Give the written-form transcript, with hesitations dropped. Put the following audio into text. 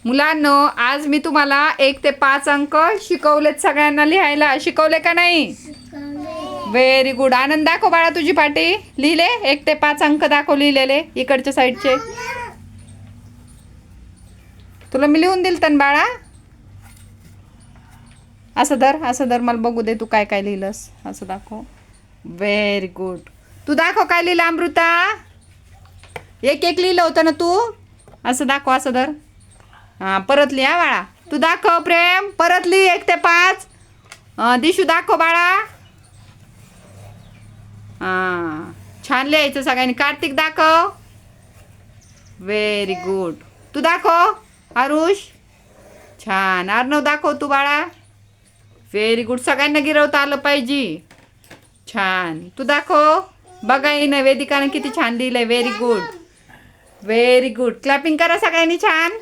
मुलांनो, आज मी तुम्हाला 1 ते 5 अंक शिकवलेत. सगळ्यांना लिहायला शिकवले का नाही? Very good. आनंद दाखव बाळा तुझी पाटी. लिहिले 1 ते 5 अंक दाखव लिहिलेले इकडच्या साईडचे. तुला मी लिहून दिल तन बाळा. असं धर मला बघू दे तू काय काय लिहिलंस. असं दाखव. Very good. तू दाखव काय लिहिलं अमृता. एक लिहिलं होतं ना तू. असं दाखव. असं धर. हां, परत लिहा बाळा. तू दाखव प्रेम. परत लिह 1 ते 5. दिशू दाखव बाळा. हां, छान लिहायचं सगळ्यांनी. कार्तिक दाखव. Very good. तू दाखव आरुष. छान. अर्णव दाखव तू बाळा. Very good. सगळ्यांना गिरवता आलं पाहिजे. छान. तू दाखव. बघा ना वेदिकानं किती छान लिहिलंय. Very good. Very good. Clapping करा सगळ्यांनी. छान.